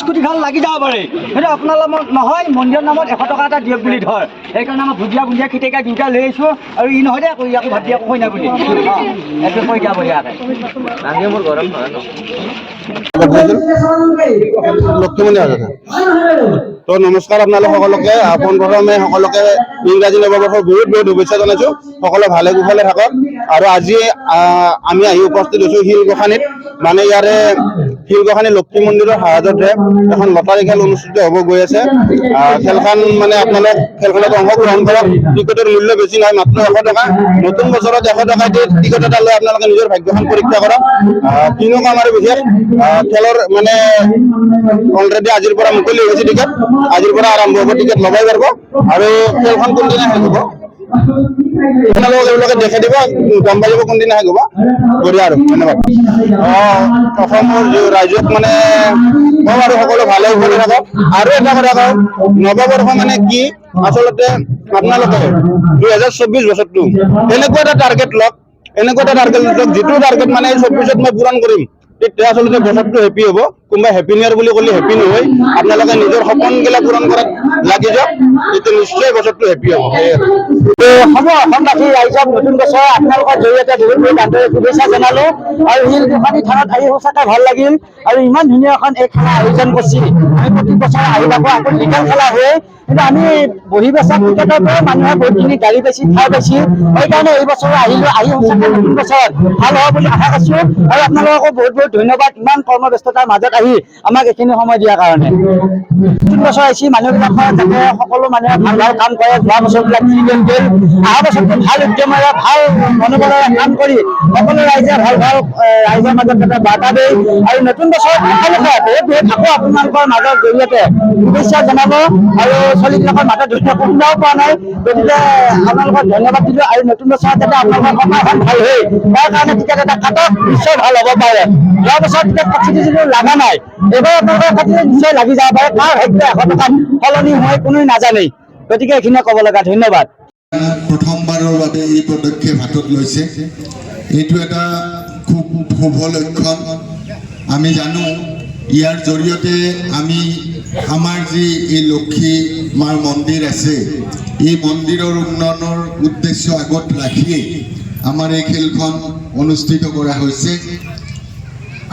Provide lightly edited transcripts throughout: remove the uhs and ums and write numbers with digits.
scooty খাল লাগি যাব পাৰে কিন্তু আপোনাৰ নহয় মন্দিৰৰ নামত 100 টকা এটা দিয়ক বুলি ধৰ সেইকাৰণে আমাৰ ভুজিয়া ভুজিয়া খিটেকা দুটা লৈ আহিছোঁ আৰু ই নহয় দে আকৌ ইয়াকো ভাত দিয়া কৈ না বুলি এইটো কৈ দিয়া বঢ়িয়াকৈ মোৰ গৰম নহয় লক্ষ্মীমণি হাজৰিকা তো নমস্কাৰ আপোনালোক সকলোকে পোনপ্ৰথমে সকলোকে ইংৰাজী নৱবৰ্ষৰ বহুত বহুত শুভেচ্ছা জনাইছোঁ সকলোৱে ভালে কুশলে থাকক আৰু আজি আমি আহি উপস্থিত হৈছোঁ শিলগোসানীত মানে ইয়াৰে শিলগোসানী লক্ষ্মী মন্দিৰৰ সাহায্যতে এখন লটাৰী খেল অনুষ্ঠিত হ'ব গৈ আছে খেলখন মানে আপোনালোক খেলখনত অংশগ্ৰহণ কৰক টিকটৰ মূল্য বেছি নহয় মাত্ৰ 100 টকা নতুন বছৰত 100 টকা দি টিকট এটা লৈ আপোনালোকে নিজৰ ভাগ্যখন পৰীক্ষা কৰক কিনো কাম আৰু বিশেষ খেলৰ মানে অলৰেডি আজিৰ পৰা মুকলি হৈছে টিকট আজিৰ পৰা আৰম্ভ হ'ব টিকট লগাই পাৰিব আৰু খেলখন কোনদিনা শেষ হ'ব আপোনালোকে দেখাই দিব গম পাই যাব কোনদিনা শেষ হ'ব বঢ়িয়া আৰু ধন্যবাদ অসমৰ ৰাইজক মানে কওঁ আৰু সকলো ভালে কুশলে থাকক আৰু এটা কথা কওঁ নৱবৰ্ষ মানে কি আচলতে আপোনালোকে 2024 বছৰটো এনেকুৱা এটা টাৰ্গেট লওক যিটো টাৰ্গেট মানে 24ত মই পূৰণ কৰিম তেতিয়া আচলতে বছৰটো হেপী হ'ব কোনোবাই হেপী নিউ ইয়াৰ বুলি ক'লে হেপী নহয় আপোনালোকে নিজৰ সপোনগিলা পূৰণ কৰাত লাগি যাওক তেতিয়া নিশ্চয় বছৰটো হেপী হ'ব হ'ব অসমবাসী ৰাইজক নতুন বছৰ আপোনালোকৰ জৰিয়তে বহুত বহুত আন্তৰিক শুভেচ্ছা জনালোঁ আৰু শিলগোসানী থানত আহি সঁচাকৈ ভাল লাগিল আৰু ইমান ধুনীয়া এখন এই খেলা আয়োজন কৰিছিল আমি প্ৰতি বছৰ আহি থাকোঁ আকৌ বিশাল খেলা হয় কিন্তু আমি বহি বেচা টিকেটৰ পৰাই মানুহে বহুতখিনি গাড়ী পাইছে ঠাই পাইছে সেইকাৰণে এই বছৰ আহিলোঁ আহি সঁচাকৈ নতুন বছৰত ভাল হ'ব বুলি আশা কৰিছোঁ আৰু আপোনালোককো বহুত বহুত ধন্যবাদ ইমান কৰ্মব্যস্ততাৰ মাজত আহি আমাক এইখিনি সময় দিয়াৰ কাৰণে নতুন বছৰ আহিছে মানুহবিলাকৰ যাতে সকলো মানুহে ভাল ভাল কাম কৰে যোৱা বছৰবিলাক কি গ'ল অহা বছৰটো ভাল উদ্যমেৰে ভাল মনোবলেৰে কাম কৰি সকলো ৰাইজে ভাল ভাল ৰাইজৰ মাজত এটা বাৰ্তা দিয়ে আৰু নতুন বছৰত সকলোকে বহুত বহুত আকৌ আপোনালোকৰ মাজৰ জৰিয়তে শুভেচ্ছা জনাব আৰু ছোৱালীবিলাকৰ মাজত ধুনীয়া সুবিধাও পোৱা নাই গতিকে আপোনালোকক ধন্যবাদ দিলোঁ আৰু নতুন বছৰত যাতে আপোনালোকৰ কপালখন ভাল হয় তাৰ কাৰণে টিকেট এটা কাটক নিশ্চয় ভাল হ'ব পাৰে যোৱা বছৰ টিকেট কাটি যিটো লগা নাই এইবাৰ আপোনালোকৰ কাটিলে নিশ্চয় লাগি যাব পাৰে কাৰ ভাগ্য 100 টকাত সলনি হয় কোনোৱে নাজানেই গতিকে এইখিনিয়ে ক'ব লগা ধন্যবাদ প্ৰথমবাৰৰ বাবে এই পদক্ষেপ হাতত লৈছে এইটো এটা খুব শুভ লক্ষণ আমি জানো ইয়াৰ জৰিয়তে আমি আমাৰ যি এই লক্ষ্মী মাৰ মন্দিৰ আছে এই মন্দিৰৰ উন্নয়নৰ উদ্দেশ্য আগত ৰাখিয়ে আমাৰ এই খেলখন অনুষ্ঠিত কৰা হৈছে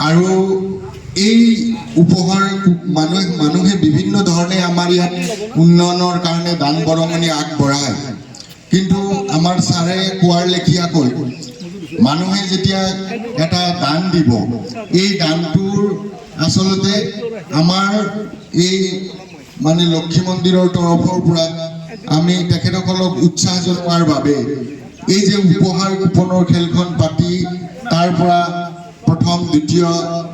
আৰু এই উপহাৰ মানুহে বিভিন্ন ধৰণে আমাৰ ইয়াত উন্নয়নৰ কাৰণে দান বৰঙণি আগবঢ়ায় কিন্তু আমাৰ ছাৰে কোৱাৰ লেখীয়াকৈ মানুহে যেতিয়া এটা দান দিব এই দানটোৰ আচলতে আমাৰ এই মানে লক্ষ্মী মন্দিৰৰ তৰফৰ পৰা আমি তেখেতসকলক উৎসাহ জনোৱাৰ বাবে এই যে উপহাৰ কুপনৰ খেলখন পাতি তাৰ পৰা প্ৰথম দ্বিতীয়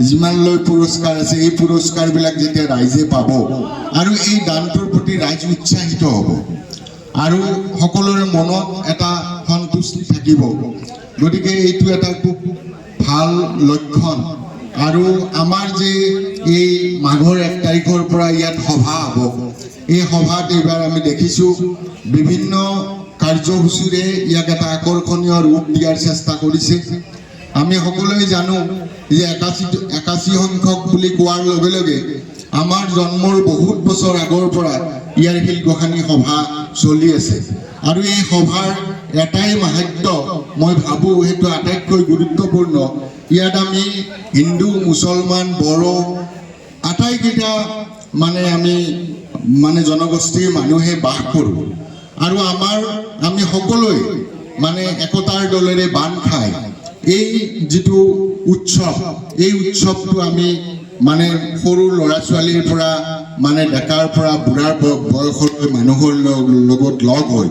যিমানলৈ পুৰস্কাৰ আছে এই পুৰস্কাৰবিলাক যেতিয়া ৰাইজে পাব আৰু এই দানটোৰ প্ৰতি ৰাইজ উৎসাহিত হ'ব আৰু সকলোৰে মনত এটা সন্তুষ্টি থাকিব গতিকে এইটো এটা খুব ভাল লক্ষণ আৰু আমাৰ যে এই মাঘৰ 1 তাৰিখৰ পৰা ইয়াত সভা হ'ব এই সভাত এইবাৰ আমি দেখিছোঁ বিভিন্ন কাৰ্যসূচীৰে ইয়াক এটা আকৰ্ষণীয় ৰূপ দিয়াৰ চেষ্টা কৰিছে আমি সকলোৱে জানো যে 81 সংখ্যক বুলি কোৱাৰ লগে লগে আমাৰ জন্মৰ বহুত বছৰ আগৰ পৰা ইয়াৰ শিলগোসানী সভা চলি আছে আৰু এই সভাৰ এটাই মাহাত্য মই ভাবোঁ সেইটো আটাইতকৈ গুৰুত্বপূৰ্ণ ইয়াত আমি হিন্দু মুছলমান বড়ো আটাইকেইটা মানে আমি মানে জনগোষ্ঠীৰ মানুহে বাস কৰোঁ আৰু আমি সকলোৱে মানে একতাৰ দলেৰে বান্ধ খাই এই যিটো উৎসৱ এই উৎসৱটো আমি মানে সৰু ল'ৰা ছোৱালীৰ পৰা মানে ডেকাৰ পৰা বুঢ়াৰ বয়সলৈ মানুহৰ লগত লগ হৈ